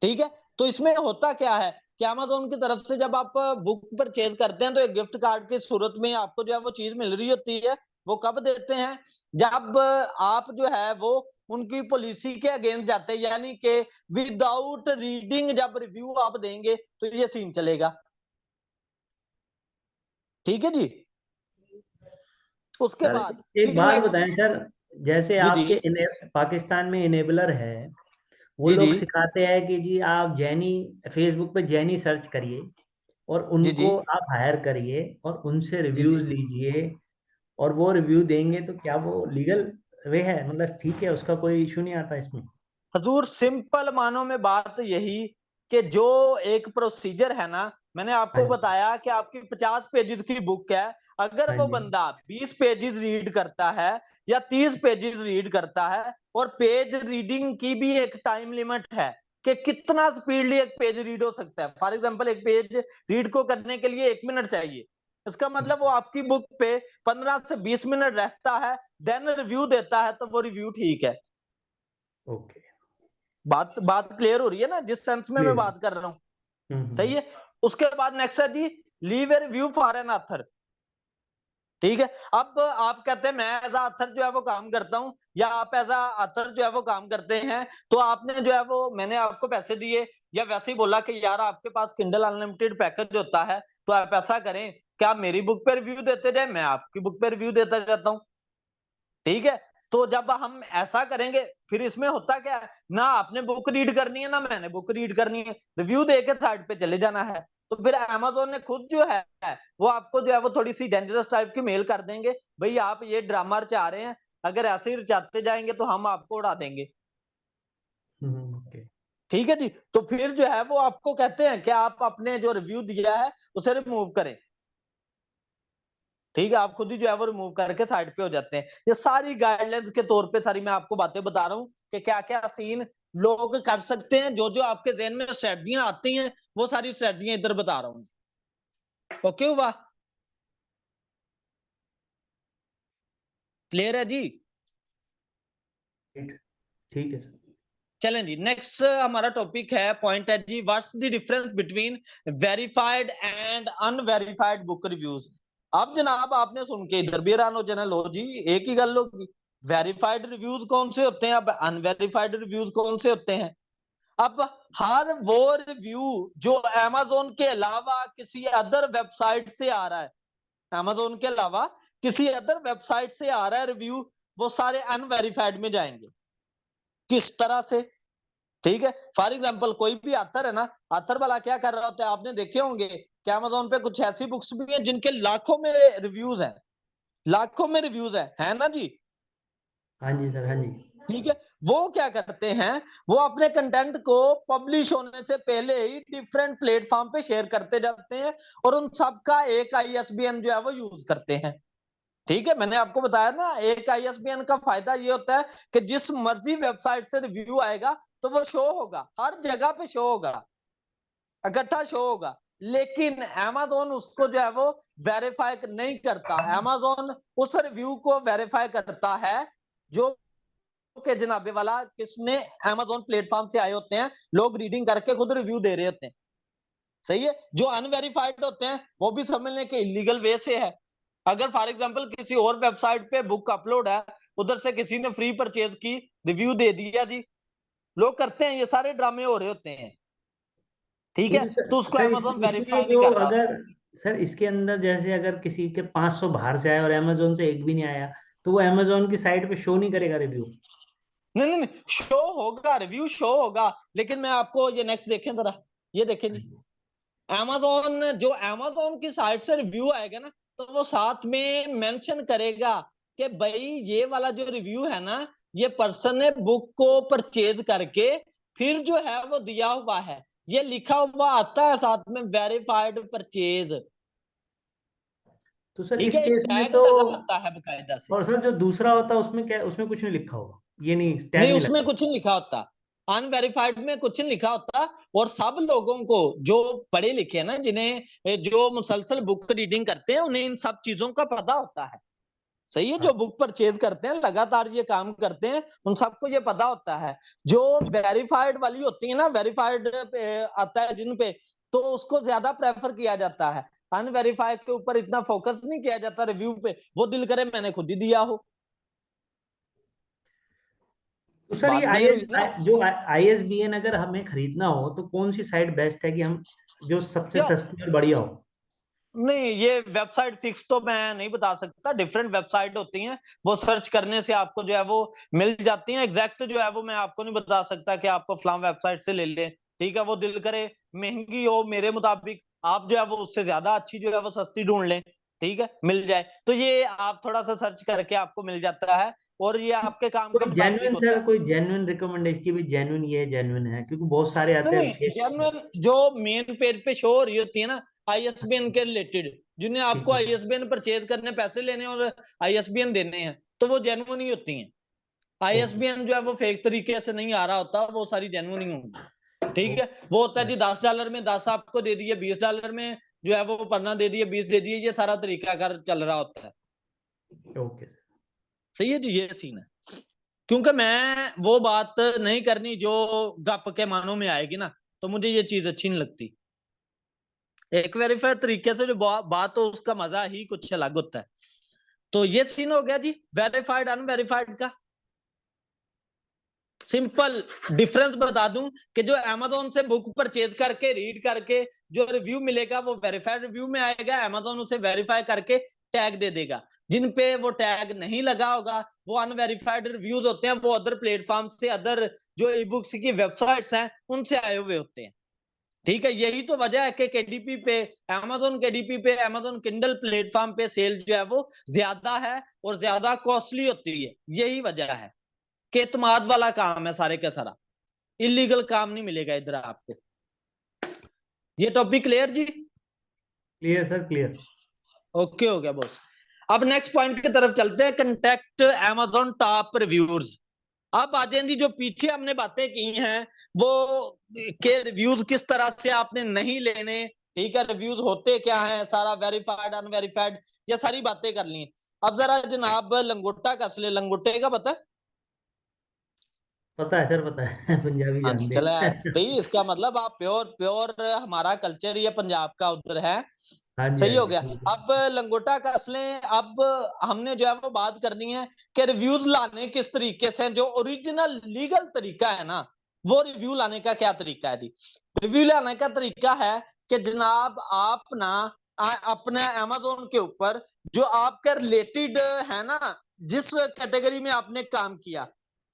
ठीक है, तो इसमें होता क्या है कि Amazon की तरफ से जब आप बुक परचेज करते हैं तो एक गिफ्ट कार्ड की सूरत में आपको जो है वो चीज मिल रही होती है। वो कब देते हैं? जब आप जो है वो उनकी पॉलिसी के अगेंस्ट जाते हैं, यानी कि विदाउट रीडिंग जब रिव्यू आप देंगे तो ये सीन चलेगा। ठीक है जी, उसके
सर
बाद
एक
फिर
बात
नेक्स्ट।
बताएं सर, जैसे
जी जी
आपके पाकिस्तान में इनेबलर है, वो
जी जी
लोग सिखाते हैं कि जी आप जैनी, फेसबुक पे जैनी सर्च करिए और
जी जी
उनको आप हायर करिए और उनसे
जी
रिव्यूज
जी
लीजिए, और वो रिव्यू देंगे, तो क्या वो लीगल वे है? मतलब ठीक है, उसका कोई इशू नहीं आता इसमें?
हजूर, सिंपल मानों में बात यही कि जो एक प्रोसीजर है ना, मैंने
हाँ
आपको
जी,
बताया कि आपकी 50 पेजेस की बुक है। अगर
हाँ
वो
जी।
बंदा 20 पेजेस रीड करता है या 30 पेजेस रीड करता है, और पेज रीडिंग की भी एक टाइम लिमिट है कि कितना स्पीडली एक पेज रीड हो सकता है। फॉर एग्जांपल, एक पेज रीड को करने के लिए 1 मिनट चाहिए, इसका मतलब वो आपकी बुक पे 15 से 20 मिनट रहता है, देन रिव्यू देता है, तो वो रिव्यू ठीक है।
ओके।
बात बात क्लियर हो रही है ना, जिस सेंस में मैं
क्लियर।
बात कर रहा हूँ?
हम्म।
सही है। उसके बाद नेक्स्ट है जी, leave a review for an author. ठीक है, अब आप कहते हैं मैं एज ऑथर जो है वो काम करता हूं, या आप एज ऑथर जो है वो काम करते हैं, तो आपने जो है वो, मैंने आपको पैसे दिए या वैसे ही बोला कि यार आपके पास किंडल अनलिमिटेड पैकेज होता है, तो आप ऐसा करें कि आप मेरी बुक पे रिव्यू देते जाए, मैं आपकी बुक पे रिव्यू देता जाता हूँ। ठीक है, तो जब हम ऐसा करेंगे, फिर इसमें होता क्या है, ना आपने बुक रीड करनी है ना मैंने बुक रीड करनी है, रिव्यू दे के साइड पे चले जाना है। तो फिर अमेज़न ने खुद जो है वो आपको जो है वो थोड़ी सी डेंजरस टाइप की मेल कर देंगे, भाई आप ये ड्रामा रचा रहे हैं, अगर ऐसे ही रचाते जाएंगे तो हम आपको उड़ा देंगे।
ओके।
ठीक है जी, तो फिर जो है वो आपको कहते हैं कि आप अपने जो रिव्यू दिया है उसे रिमूव करें। ठीक है, आप खुद ही जो है वो रिमूव करके साइड पे हो जाते हैं। ये सारी गाइडलाइंस के तौर पे सारी मैं आपको बातें बता रहा हूँ कि क्या क्या सीन लोग कर सकते हैं, जो जो आपके जहन में स्ट्रेटजियां आती हैं, वो सारी स्ट्रेटजियां इधर बता रहा हूँ। ओके हुआ? क्लियर है जी?
ठीक। ठीक है सर।
चलें जी, नेक्स्ट हमारा टॉपिक है, पॉइंट है जी, what's the difference between verified and unverified book reviews. अब जनाब आपने सुन के इधर भी हैरान हो जाना, लो जी एक ही गल होगी, वेरीफाइड रिव्यूज कौन से होते हैं, अब अनवेरीफाइड रिव्यूज कौन से होते हैं? अब हर वो रिव्यू जो अमेज़न के अलावा किसी अदर वेबसाइट से आ रहा है, अमेज़न के अलावा किसी अदर वेबसाइट से आ रहा है रिव्यू, वो सारे अनवेरीफाइड में जाएंगे। किस तरह से? ठीक है। फॉर एग्जाम्पल कोई भी ऑथर है ना, ऑथर वाला क्या कर रहा होता है, आपने देखे होंगे कि अमेज़न पे कुछ ऐसी बुक्स भी हैं जिनके लाखों में रिव्यूज हैं, लाखों में रिव्यूज है ना जी।
हाँ जी सर, हाँ जी।
ठीक है। वो क्या करते हैं, वो अपने कंटेंट को पब्लिश होने से पहले ही डिफरेंट प्लेटफॉर्म पे शेयर करते जाते हैं और उन सबका एक आईएसबीएन जो है वो यूज करते हैं। ठीक है, मैंने आपको बताया ना, एक आईएसबीएन का फायदा ये होता है कि जिस मर्जी वेबसाइट से रिव्यू आएगा तो वो शो होगा, हर जगह पे शो होगा, इकट्ठा शो होगा। लेकिन Amazon उसको जो है वो वेरीफाई नहीं करता। Amazon उस रिव्यू को वेरीफाई करता है जो के जनाबे वाला किसने Amazon प्लेटफॉर्म से आए होते हैं, लोग रीडिंग करके खुद रिव्यू दे रहे होते हैं। सही है। जो अनवेरिफाइड होते हैं वो भी समझने के इलीगल वे से है। अगर फॉर एग्जांपल किसी और वेबसाइट पे बुक अपलोड है, उधर से किसी ने फ्री परचेज की, रिव्यू दे दिया जी, लोग करते हैं, ये सारे ड्रामे हो रहे होते हैं। ठीक
ये
है,
तो सर,
तो उसको
सर
Amazon
इसमें
वेरीफाई नहीं
जो
कर रहा होता।
अगर सर इसके अंदर जैसे अगर किसी के 500 बाहर से आए और अमेजोन से एक भी नहीं आया, तो वो अमेजोन की साइट पे शो नहीं करेगा रिव्यू?
नहीं नहीं नहीं, शो होगा, रिव्यू शो होगा। लेकिन मैं आपको ये नेक्स्ट देखें जरा, ये देखें जी। Amazon की साइट से रिव्यू आएगा ना, तो वो साथ में मेंशन करेगा कि भाई ये वाला जो रिव्यू है ना, ये पर्सन ने बुक को परचेज करके फिर जो है वो दिया हुआ है, ये लिखा हुआ आता है साथ में, वेरीफाइड परचेज।
तो सर
ठीक
इस
है, एक
केस में
टैग
तो,
नजर आता है बकायदा से।
और सर जो दूसरा होता है उसमें क्या, उसमें कुछ नहीं लिखा होगा, ये नहीं, टैग
नहीं,
नहीं
उसमें
लगा?
कुछ नहीं लिखा होता, अनवेरिफाइड में कुछ नहीं लिखा होता। और सब लोगों को जो पढ़े लिखे हैं ना, जिन्हें जो मुसलसल बुक रीडिंग करते हैं, उन्हें इन सब चीजों का पता होता है। सही है।
हाँ।
जो बुक परचेज करते हैं, लगातार ये काम करते हैं, उन सबको ये पता होता है। जो वेरीफाइड वाली होती है ना, वेरीफाइड आता है जिन पे, तो उसको ज्यादा प्रेफर किया जाता है। अनवेरीफाइड के ऊपर इतना फोकस नहीं किया जाता रिव्यू पे, वो दिल करे मैंने खुद ही दिया हो।
तो सर ये
बात क्लियर हुई ना।
जो आईएसबीएन अगर हमें खरीदना हो तो कौन सी साइट बेस्ट है कि हम, जो सबसे
यार
सस्ती और बढ़िया हो?
नहीं, ये वेबसाइट फिक्स तो मैं नहीं बता सकता, डिफरेंट वेबसाइट होती हैं, वो सर्च करने से आपको जो है वो मिल जाती हैं। एग्जैक्ट जो है वो मैं आपको नहीं बता सकता कि आपको फलां वेबसाइट से ले लें। ठीक है, वो दिल करे महंगी हो मेरे मुताबिक, आप जो है वो उससे ज्यादा अच्छी जो है वो सस्ती ढूंढ लें। ठीक है, मिल जाए तो ये आप थोड़ा सा सर्च करके आपको मिल जाता है, और ये आपके काम के
कोई
मुताबिक
जेन्युइन
होता
सर,
है।
कोई जेन्युइन रिकमेंडेशन की भी, जेन्युइन ये जेन्युइन है, क्योंकि बहुत सारे
नहीं
आते हैं
नहीं,
फेक।
जेन्युइन जो मेन पेज पे शो हो रही होती है ना, आईएसबीएन के रिलेटेड, जिन्हें
ठीक
आपको
है।
आईएसबीएन परचेज करने पैसे लेने और आईएसबीएन देने हैं, तो वो जेन्युइन ही होती हैं।
ओके।
आईएसबीएन जो है वो फेक तरीके से नहीं आ रहा होता, वो सारी जेन्युइन ही होंगी। ठीक है, वो होता है जी $10 में 10 आपको दे दिए, $20 में जो है वो पन्ना दे दिए, 20 दे दिए, ये सारा तरीका कर चल रहा होता है।
ओके।
सही है जी, ये सीन है। क्योंकि मैं वो बात नहीं करनी जो गप के मानों में आएगी ना, तो मुझे ये चीज अच्छी नहीं लगती। एक वेरीफाइड तरीके से जो बात हो, उसका मजा ही कुछ अलग होता है। तो ये सीन हो गया जी वेरीफाइड अनवेरीफाइड का। सिंपल डिफरेंस बता दूं कि जो Amazon से बुक परचेज करके रीड करके जो रिव्यू मिलेगा वो वेरीफाइड रिव्यू में आएगा, Amazon उसे वेरीफाई करके टैग दे देगा। जिन पे वो टैग नहीं लगा होगा, वो अनवेरिफाइड रिव्यूज होते हैं, वो अदर प्लेटफॉर्म से, अदर जो ई बुक्स की वेबसाइट्स हैं उनसे आए हुए होते हैं। ठीक है, यही तो वजह है कि केडीपी पे, केडीपी पे, Amazon किंडल प्लेटफॉर्म पे सेल जो है वो ज्यादा है और ज्यादा कॉस्टली होती है। यही वजह है कि इतमाद वाला काम है सारे का सारा, इलीगल काम नहीं मिलेगा इधर आपको। ये टॉपिक क्लियर जी?
Clear sir, clear.
ओके हो गया बॉस। अब नेक्स्ट पॉइंट की तरफ चलते हैं, कंटेक्ट Amazon टॉप रिव्यूज। अब आ जाए जी, जो पीछे हमने बातें की हैं वो, के रिव्यूज किस तरह से आपने नहीं लेने, ठीक है, रिव्यूज होते क्या हैं, सारा वेरीफाइड अनवेरीफाइड, ये सारी बातें कर ली। अब जरा जनाब लंगोटा कस ले, लंगोटे का पता?
पता है सर, पता है। पंजाबी
हाँ
जानते
चला
हैं।
भाई, इसका मतलब आप प्योर प्योर हमारा कल्चर ये पंजाब का उधर है।
हाँ जी, हाँ
सही हो
जी,
गया।
बिल्कुल।
अब लंगोटा का असले, अब हमने जो है वो बात करनी है कि रिव्यूज लाने किस तरीके से, जो ओरिजिनल लीगल तरीका है ना, वो रिव्यू लाने का क्या तरीका है जी। रिव्यू लाने का तरीका है कि जनाब आप ना अपने Amazon के ऊपर जो आपके रिलेटेड है ना, जिस कैटेगरी में आपने काम किया,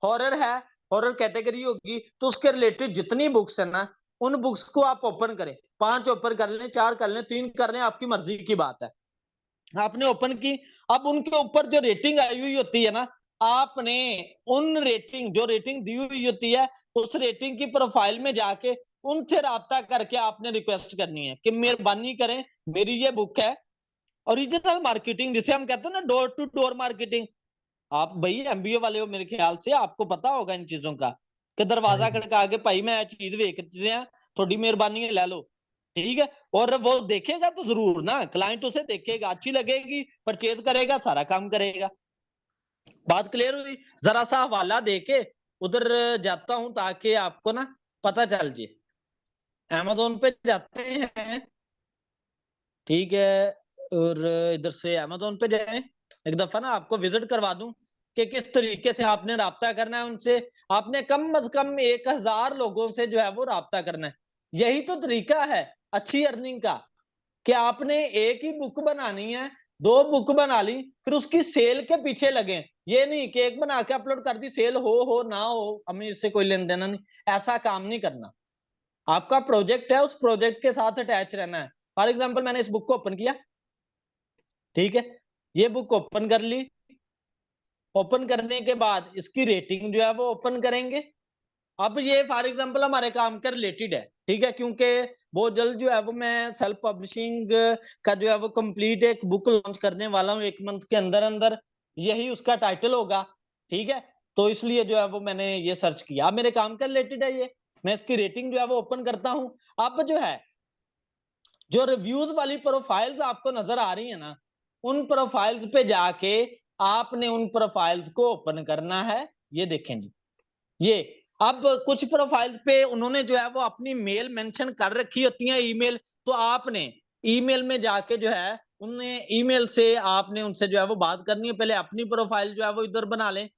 हॉरर है, हॉरर कैटेगरी होगी, तो उसके रिलेटेड जितनी बुक्स है ना, उन बुक्स को आप ओपन करें, 5 ओपन कर लें, 4 कर लें, 3 कर लें, आपकी मर्जी की बात है। आपने ओपन की, अब उनके ऊपर जो रेटिंग आई हुई होती है ना, आपने उन रेटिंग, जो रेटिंग दी हुई होती है, उस रेटिंग की प्रोफाइल में जाके उनसे राब्ता करके आपने रिक्वेस्ट करनी है कि मेहरबानी करें, मेरी ये बुक है। ओरिजिनल मार्केटिंग जिसे हम कहते हैं ना, डोर टू डोर मार्केटिंग। आप भाई एमबीए वाले हो, मेरे ख्याल से आपको पता होगा इन चीजों का, कि
हाँ
दरवाजा
जी।
खड़का के भाई मैं चीज वेच रहे हैं, थोड़ी मेहरबानी है ले लो, ठीक है। और वो देखेगा तो जरूर ना, क्लाइंट उसे देखेगा, अच्छी लगेगी, परचेज करेगा, सारा काम करेगा। बात क्लियर हुई? जरा सा हवाला देके उधर जाता हूं ताकि आपको ना पता चल जाए। अमेजोन पे जाते हैं, ठीक है, और इधर से अमेजोन पे जाएं, एक दफा ना आपको विजिट करवा दूं कि किस तरीके से आपने राब्ता करना है उनसे। आपने कम से कम 1000 लोगों से जो है वो राब्ता करना है। यही तो तरीका है अच्छी अर्निंग का, कि आपने एक ही बुक बनानी है, 2 बुक बना ली, फिर उसकी सेल के पीछे लगे। ये नहीं कि एक बना के अपलोड कर दी, सेल हो ना हो, हमें इससे कोई लेन देना नहीं। ऐसा काम नहीं करना। आपका प्रोजेक्ट है, उस प्रोजेक्ट के साथ अटैच रहना है। फॉर एग्जाम्पल मैंने इस बुक को ओपन किया, ठीक है, ये बुक ओपन कर ली। ओपन करने के बाद इसकी रेटिंग जो है वो ओपन करेंगे। अब ये फॉर एग्जांपल हमारे काम के रिलेटेड है, ठीक है, क्योंकि बहुत जल्द जो है वो मैं सेल्फ पब्लिशिंग का जो है वो कंप्लीट एक बुक लॉन्च करने वाला हूँ 1 मंथ के अंदर अंदर। यही उसका टाइटल होगा, ठीक है। तो इसलिए जो है वो मैंने ये सर्च किया, मेरे काम के रिलेटेड है ये। मैं इसकी रेटिंग जो है वो ओपन करता हूँ। अब जो है, जो रिव्यूज वाली प्रोफाइल्स आपको नजर आ रही है ना, उन प्रोफाइल्स पे जाके आपने उन प्रोफाइल्स को ओपन करना है। ये देखें जी, ये अब कुछ प्रोफाइल्स पे उन्होंने जो है वो अपनी मेल मेंशन कर रखी होती है, ईमेल। तो आपने ईमेल में जाके जो है उन्हें ईमेल से आपने उनसे जो है वो बात करनी है। पहले अपनी प्रोफाइल जो है वो इधर बना लें,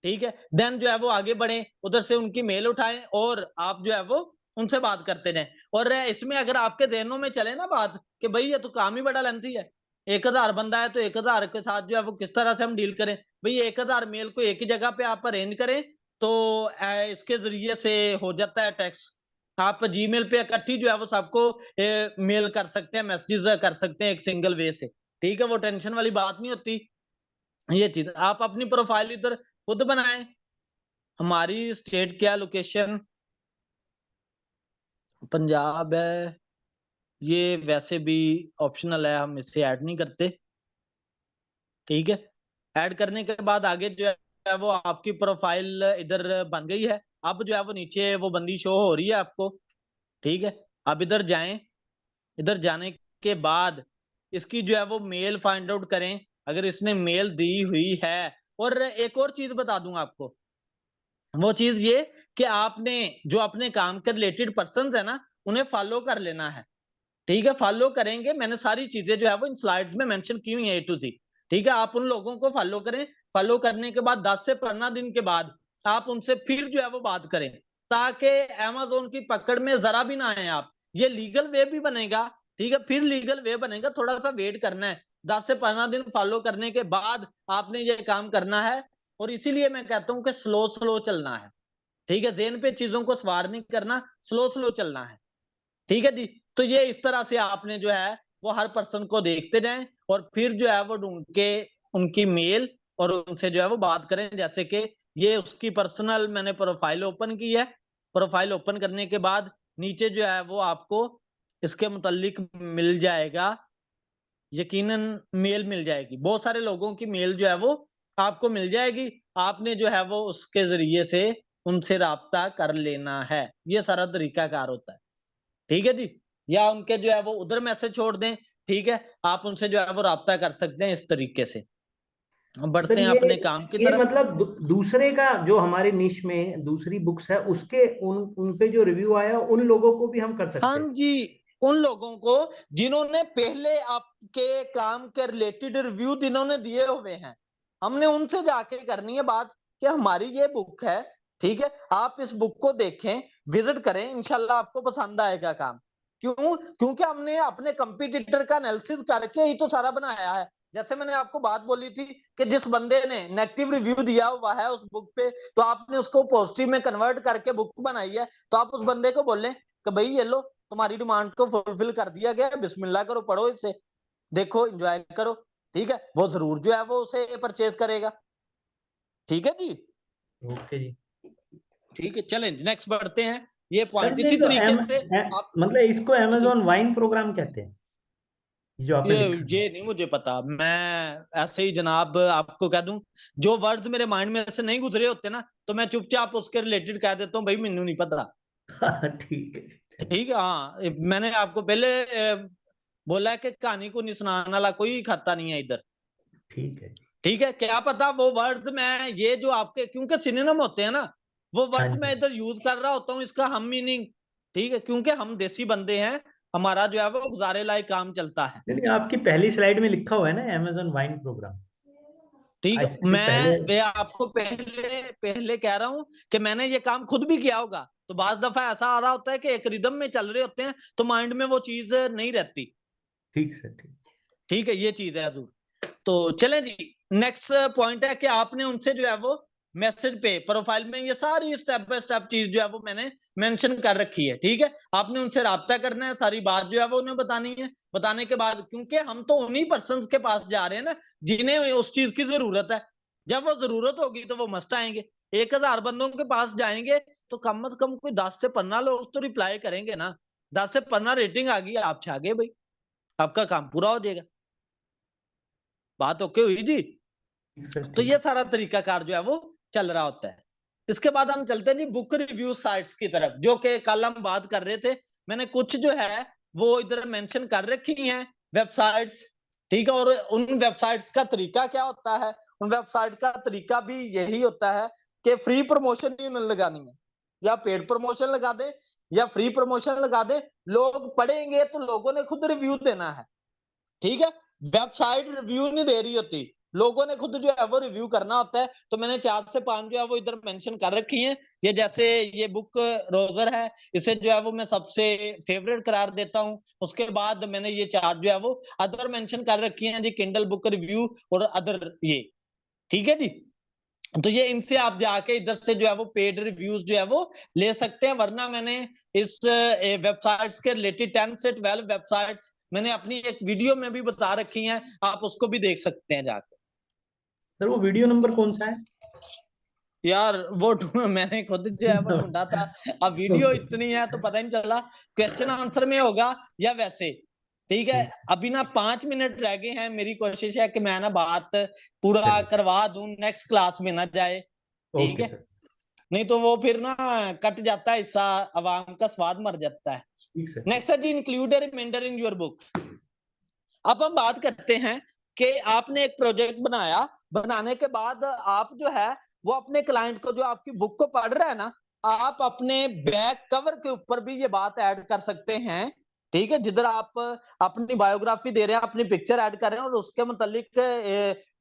ठीक है, देन जो है वो आगे बढ़े, उधर से उनकी मेल उठाएं और आप जो है वो उनसे बात करते जाएं। और इसमें अगर आपके जहनों में चले ना बात कि भाई ये तो काम ही बड़ा लेंथी है, 1000 बंदा है तो 1000 के साथ जो है वो किस तरह से हम डील करें। भाई 1000 मेल को एक ही जगह पे आप अरेंज करें, तो इसके जरिए से हो जाता है टैक्स। आप जीमेल पे इकट्ठी जो है वो सबको मेल कर सकते हैं, मैसेजेस कर सकते हैं एक सिंगल वे से, ठीक है, वो टेंशन वाली बात नहीं होती। ये चीज आप अपनी प्रोफाइल इधर खुद बनाएं। हमारी स्टेट क्या लोकेशन पंजाब है, ये वैसे भी ऑप्शनल है, हम इसे ऐड नहीं करते, ठीक है। ऐड करने के बाद आगे जो है वो आपकी प्रोफाइल इधर बन गई है। अब जो है वो नीचे वो बंदी शो हो रही है आपको, ठीक है। अब इधर जाएं, इधर जाने के बाद इसकी जो है वो मेल फाइंड आउट करें, अगर इसने मेल दी हुई है। और एक और चीज बता दूंगा आपको, वो चीज ये कि आपने जो अपने काम के रिलेटेड पर्सन है ना, उन्हें फॉलो कर लेना है, ठीक है। फॉलो करेंगे, मैंने सारी चीजें जो है वो इन स्लाइड्स में मेंशन की हुई है A to Z, ठीक है। आप उन लोगों को फॉलो करें। फॉलो करने के बाद 10 से 15 दिन के बाद आप उनसे फिर जो है वो बात करें, ताकि अमेजोन की पकड़ में जरा भी ना आए आप। ये लीगल वे भी बनेगा, ठीक है, फिर लीगल वे बनेगा, थोड़ा सा वेट करना है। 10 से 15 दिन फॉलो करने के बाद आपने ये काम करना है। और इसीलिए मैं कहता हूं कि स्लो स्लो चलना है, ठीक है, जेन पे चीजों को सवार नहीं करना, स्लो स्लो चलना है, ठीक है जी। तो ये इस तरह से आपने जो है वो हर पर्सन को देखते जाएं और फिर जो है वो ढूंढ के उनकी मेल और उनसे जो है वो बात करें। जैसे कि ये उसकी पर्सनल मैंने प्रोफाइल ओपन की है। प्रोफाइल ओपन करने के बाद नीचे जो है वो आपको इसके मुतालिक मिल जाएगा, यकीनन मेल मिल जाएगी, बहुत सारे लोगों की मेल जो है वो आपको मिल जाएगी। आपने जो है वो उसके जरिए से उनसे राब्ता कर लेना है। ये सारा तरीकाकार होता है, ठीक है जी। या उनके जो है वो उधर मैसेज छोड़ दें, ठीक है, आप उनसे जो है वो राब्ता कर सकते हैं इस तरीके से।
सर
बढ़ते हैं अपने काम की
ये
तरफ।
मतलब दूसरे का जो हमारी निश में दूसरी बुक्स है उसके उन पे जो रिव्यू आया उन लोगों को भी हम कर
हाँ
सकते हैं।
जी, उन लोगों को जिन्होंने पहले आपके काम के रिलेटेड रिव्यू जिन्होंने दिए हुए हैं, हमने उनसे जाके करनी है बात कि हमारी ये बुक है, ठीक है, आप इस बुक को देखें, विजिट करें, इंशाल्लाह आपको पसंद आएगा काम। क्यों? क्योंकि हमने अपने कंपटीटर का एनालिसिस करके ही तो सारा बनाया है। जैसे मैंने आपको बात बोली थी कि जिस बंदे ने नेगेटिव रिव्यू दिया हुआ है उस बुक पे, तो आपने उसको पॉजिटिव में कन्वर्ट करके बुक बनाई है, तो आप उस बंदे को बोलें कि भाई ये लो तुम्हारी डिमांड को फुलफिल कर दिया गया, बिस्मिल्लाह करो, पढ़ो इसे, देखो एंजॉय करो, ठीक है, वो जरूर जो है वो उसे परचेज करेगा। ठीक है जी,
ओके जी।
ठीक है, चलें नेक्स्ट बढ़ते हैं। ये
सर
पॉइंट
ये
इसी
तो
तरीके से आप,
मतलब इसको अमेजोन वाइन प्रोग्राम कहते हैं, जो आपने
ये
लिखा है।
ये नहीं मुझे पता, मैं ऐसे ही जनाब आपको कह दूं, जो वर्ड्स मेरे माइंड में से नहीं गुजरे होते ना, तो मैं चुपचाप उसके रिलेटेड कह देता हूँ भाई मैनू नहीं पता।
ठीक है जी।
ठीक है, हाँ, मैंने आपको पहले बोला है कि कहानी को नहीं सुनाने वाला कोई खाता नहीं है इधर।
ठीक है जी।
ठीक है, क्या पता वो वर्ड्स मैं ये जो आपके, क्योंकि सिनोनिम होते हैं ना, वो
हाँ
वर्ड्स मैं
जी।
इधर यूज कर रहा होता हूँ, इसका हम मीनिंग, ठीक है, क्योंकि हम देसी बंदे हैं, हमारा जो है वो गुजारे लायक काम चलता है।
नहीं नहीं, आपकी पहली स्लाइड में लिखा हुआ है ना अमेजोन वाइन प्रोग्राम।
ठीक है,
इससे भी पहले।
मैं आपको पहले पहले कह रहा हूं कि मैंने ये काम खुद भी किया होगा, तो बाज दफा ऐसा आ रहा होता है कि एक रिदम में चल रहे होते हैं, तो माइंड में वो चीज नहीं रहती।
ठीक सर, ठीक।
ठीक है, ये चीज है हजूर। तो चलें जी, नेक्स्ट पॉइंट है कि आपने उनसे जो है वो मैसेज पे प्रोफाइल में ये सारी स्टेप बाय स्टेप चीज जो है वो मैंने मेंशन कर रखी है। ठीक है, आपने उनसे राब्ता करना है, सारी बात जो है वो उन्हें बतानी है। बताने के बाद, क्योंकि हम तो उन्हीं पर्सन के पास जा रहे हैं ना जिन्हें उस चीज की जरूरत है, जब वो जरूरत होगी तो वो मस्ट आएंगे। 1000 बंदों के पास जाएंगे तो कम से कम कोई 10 से 15 लोग तो रिप्लाई करेंगे ना। 10 से 15 रेटिंग आ गई, आप छा गए भाई, आपका काम पूरा हो जाएगा। बात ओके हुई जी।
ठीक सर,
तो
ठीक।
ये सारा तरीकाकार जो है वो चल रहा होता है। इसके बाद हम चलते हैं जी बुक रिव्यू साइट्स की तरफ, जो कि कल हम बात कर रहे थे। मैंने कुछ जो है वो इधर मेंशन कर रखी हैं वेबसाइट्स। ठीक है, और उन वेबसाइट्स का तरीका क्या होता है, उन वेबसाइट का तरीका भी यही होता है कि फ्री प्रमोशन ही उन्हें लगानी है, या पेड प्रमोशन लगा दे या फ्री प्रमोशन लगा दे, लोग पढ़ेंगे तो लोगों ने खुद रिव्यू देना है। ठीक है, वेबसाइट रिव्यू नहीं दे रही होती, लोगों ने खुद जो है वो रिव्यू करना होता है। तो मैंने 4 से 5 जो है वो इधर मेंशन कर रखी हैं। ये जैसे ये बुक रोजर है, इसे जो है वो मैं सबसे फेवरेट करार देता हूं। उसके बाद मैंने ये 4 जो है वो अदर मेंशन कर रखी हैं जी, किंडल बुक रिव्यू और अदर ये। ठीक है जी, तो ये इनसे आप जाके इधर से जो है वो पेड रिव्यूज जो है वो ले सकते हैं, वरना मैंने इस वेबसाइट्स के रिलेटेड 10 से 12 वेबसाइट्स मैंने अपनी एक वीडियो में भी बता रखी हैं, आप उसको भी देख सकते हैं जाके।
सर वो वीडियो नंबर कौन सा है?
यार वो मैंने खुद जो है वो ढूंढा था, अब वीडियो
ओके।
इतनी है तो पता ही नहीं चल रहा क्वेश्चन आंसर में होगा या वैसे। ठीक है,
ठीक।
अभी ना 5 मिनट रह गए हैं, मेरी कोशिश है कि मैं ना बात पूरा
चलिए।
करवा दूं, नेक्स्ट क्लास में ना जाए। ठीक
ओके
है,
सर।
नहीं तो वो फिर ना कट जाता है हिस्सा, अवाम का स्वाद मर जाता है।
ठीक सर, ठीक।
नेक्स्ट है जी, include a reminder in your book. अब हम बात करते हैं कि आपने एक प्रोजेक्ट बनाया, बनाने के बाद आप जो है वो अपने क्लाइंट को, जो आपकी बुक को पढ़ रहा है ना, आप अपने बैक कवर के ऊपर भी ये बात ऐड कर सकते हैं। ठीक है, जिधर आप अपनी बायोग्राफी दे रहे हैं, अपनी पिक्चर ऐड कर रहे हैं और उसके मुतालिक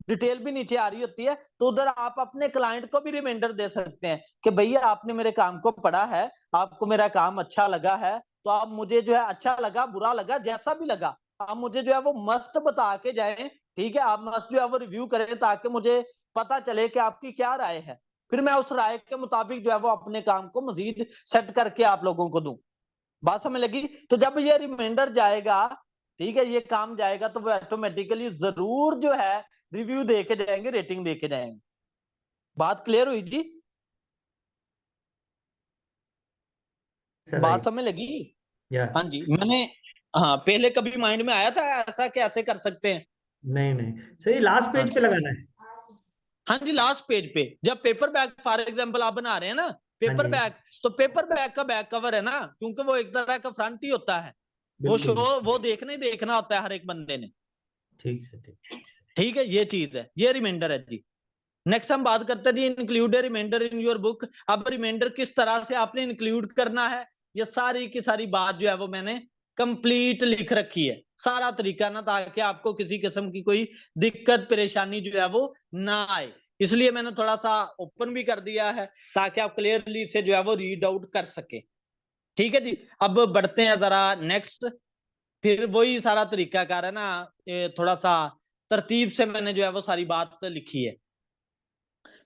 डिटेल भी नीचे आ रही होती है, तो उधर आप अपने क्लाइंट को भी रिमाइंडर दे सकते हैं कि भैया आपने मेरे काम को पढ़ा है, आपको मेरा काम अच्छा लगा है, तो आप मुझे जो है अच्छा लगा बुरा लगा जैसा भी लगा, आप मुझे जो है वो मस्त बता के जाएं। ठीक है, आप मस्त जो है वो रिव्यू करें ताकि मुझे पता चले कि आपकी क्या राय है, फिर मैं उस राय के मुताबिक जो है वो अपने काम को मजीद सेट करके आप लोगों को दूं। बात समझ लगी? तो जब ये रिमाइंडर जाएगा, ठीक है, ये काम जाएगा, तो वो ऑटोमेटिकली जरूर जो है रिव्यू दे के जाएंगे, रेटिंग दे के जाएंगे। बात क्लियर हुई जी?
सर
बात
राइट।
समझ लगी?
या।
हाँ जी, मैंने, हाँ, पहले कभी माइंड में आया था ऐसा कैसे कर सकते हैं?
नहीं नहीं सर, लास्ट
हाँ,
पेज पे लगाना है।
हाँ जी, लास्ट पेज पे जब पेपर बैग फॉर एग्जांपल आप बना रहे हैं ना,
हाँ
पेपर
जी।
बैग, तो पेपर बैग का बैक कवर है ना, क्योंकि वो एक तरह का फ्रंट ही होता है, वो शो,
बिल्कुल।
वो देखने देखना होता है हर एक बंदे ने।
ठीक सर, ठीक।
ठीक है, ये चीज है, ये रिमाइंडर है जी। नेक्स्ट हम बात करते हैं जी, include a reminder in your book. अब रिमाइंडर किस तरह से आपने इंक्लूड करना है, ये सारी की सारी बात जो है वो मैंने कंप्लीट लिख रखी है, सारा तरीका ना, ताकि आपको किसी किस्म की कोई दिक्कत परेशानी जो है वो ना आए। इसलिए मैंने थोड़ा सा ओपन भी कर दिया है ताकि आप क्लियरली से जो है वो रीड आउट कर सके। ठीक है जी, अब बढ़ते हैं जरा नेक्स्ट। फिर वही सारा तरीका कार है ना, थोड़ा सा तरतीब से मैंने जो है वो सारी बात लिखी है।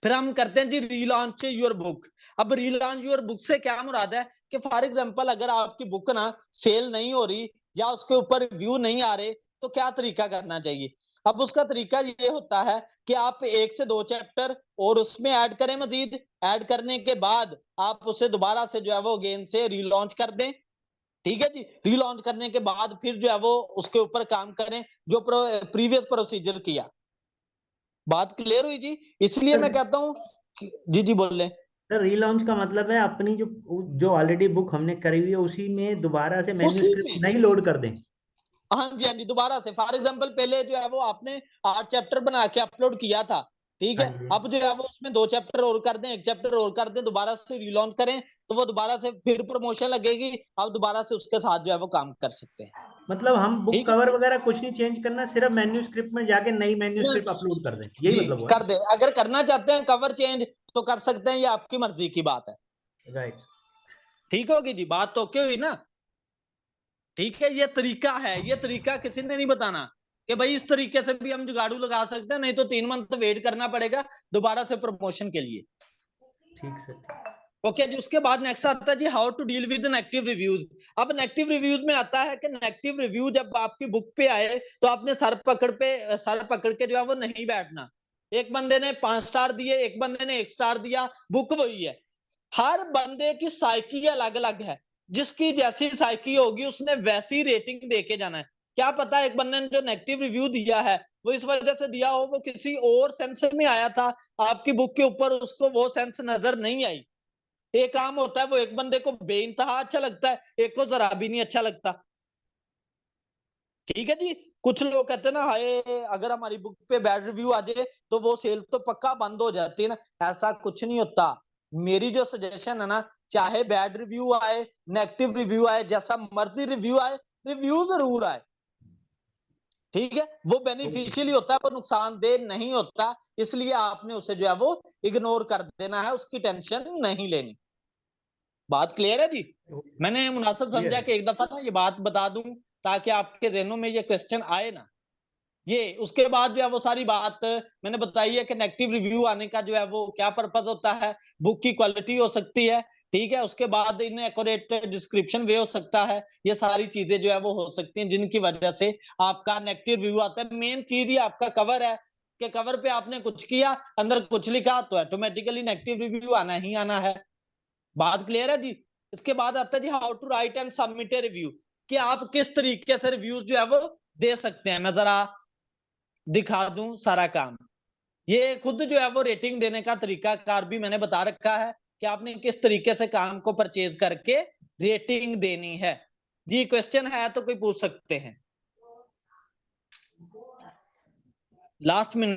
फिर हम करते हैं जी रीलॉन्च योर बुक। अब रीलॉन्च योर बुक से क्या मुराद है कि फॉर एग्जांपल अगर आपकी बुक ना सेल नहीं हो रही या उसके ऊपर व्यू नहीं आ रहे तो क्या तरीका करना चाहिए। अब उसका तरीका ये होता है कि आप 1 से 2 चैप्टर और उसमें ऐड करें, मजीद ऐड करने के बाद आप उसे दोबारा से जो है वो अगेन से रीलॉन्च कर दें। ठीक है जी, रीलॉन्च करने के बाद फिर जो है वो उसके ऊपर काम करें जो प्रीवियस प्रोसीजर किया। बात क्लियर हुई जी। इसलिए मैं
सर
कहता हूँ जी जी बोल लें।
सर रीलॉन्च का मतलब है अपनी जो जो ऑलरेडी बुक हमने करी हुई है उसी में दोबारा से
उसी
मैन्युस्क्रिप्ट
में
नहीं लोड कर दें।
हाँ जी दोबारा से फॉर एग्जांपल पहले जो है वो आपने 8 चैप्टर बना के अपलोड किया था, ठीक
हाँ
है।
जी।
अब जो है वो उसमें 2 चैप्टर और कर दें, 1 चैप्टर और कर दें, दोबारा से रीलॉन्च करें तो वो दोबारा से फिर प्रमोशन लगेगी, आप दोबारा से उसके साथ जो है वो काम कर सकते हैं।
मतलब हम बुक
ठीक है
कवर वगैरह कुछ नहीं चेंज करना, सिर्फ मैन्युस्क्रिप्ट में जाके नई मैन्युस्क्रिप्ट अपलोड कर दें, यही
जी
मतलब हुआ
कर दे। अगर करना चाहते हैं कवर चेंज तो कर सकते हैं, ये आपकी मर्जी की बात है।
राइट।
ठीक होगी जी, बात तो ओके हुई ना। ठीक है, ये तरीका है, ये तरीका किसी ने नहीं बताना कि भाई इस तरीके से भी हम जुगाड़ू लगा सकते हैं, नहीं तो 3 मंथ वेट करना पड़ेगा दोबारा से प्रमोशन के लिए।
ठीक सर।
ओके जी, उसके बाद नेक्स्ट आता है जी how to deal with negative reviews. अब नेगेटिव रिव्यूज में आता है कि नेगेटिव रिव्यू जब आपकी बुक पे आए तो आपने सर पकड़ के जो है वो नहीं बैठना। एक बंदे ने 5 स्टार दिए, एक बंदे ने 1 स्टार दिया, बुक वही है। हर बंदे की साइकी अलग अलग है, जिसकी जैसी साइकी होगी उसने वैसी रेटिंग दे के जाना है। क्या पता एक बंदे ने जो नेगेटिव रिव्यू दिया है वो इस वजह से दिया हो वो किसी और सेंस में आया था, आपकी बुक के ऊपर उसको वो सेंस नजर नहीं आई। एक काम होता है वो एक बंदे को बेइंतहा अच्छा लगता है, एक को जरा भी नहीं अच्छा लगता। ठीक है जी। कुछ लोग कहते हैं ना हाय अगर हमारी बुक पे बैड रिव्यू आ जाए तो वो सेल तो पक्का बंद हो जाती है ना, ऐसा कुछ नहीं होता। मेरी जो सजेशन है ना, चाहे बैड रिव्यू आए नेगेटिव रिव्यू आए जैसा मर्जी रिव्यू आए, रिव्यू जरूर आए। ठीक है, वो
ओके।
बेनिफिशियल होता है, वो नुकसानदेह नहीं होता। इसलिए आपने उसे जो है वो इग्नोर कर देना है, उसकी टेंशन नहीं लेनी। बात क्लियर है जी। मैंने मुनासिब
क्लियर
समझा
है।
कि एक दफा ना ये बात बता दूं ताकि आपके जहनों में ये क्वेश्चन आए ना। ये उसके बाद जो है वो सारी बात मैंने बताई है कि नेगेटिव रिव्यू आने का जो है वो क्या पर्पस होता है, बुक की क्वालिटी हो सकती है, ठीक है। उसके बाद इन एक्यूरेट डिस्क्रिप्शन वे हो सकता है, ये सारी चीजें जो है वो हो सकती हैं जिनकी वजह से आपका नेगेटिव रिव्यू आता है। मेन चीज ही आपका कवर है कि कवर पे आपने कुछ किया अंदर कुछ लिखा तो ऑटोमेटिकली नेगेटिव रिव्यू आना ही आना है। बात क्लियर है जी। इसके बाद आता है जी how to write and submit a review, कि आप किस तरीके से रिव्यूज जो है वो दे सकते हैं। मैं जरा दिखा दूं सारा काम। ये खुद जो है वो रेटिंग देने का तरीका कार भी मैंने बता रखा है कि आपने किस तरीके से काम को परचेज करके रेटिंग देनी है। जी क्वेश्चन है तो कोई पूछ सकते हैं। Last minute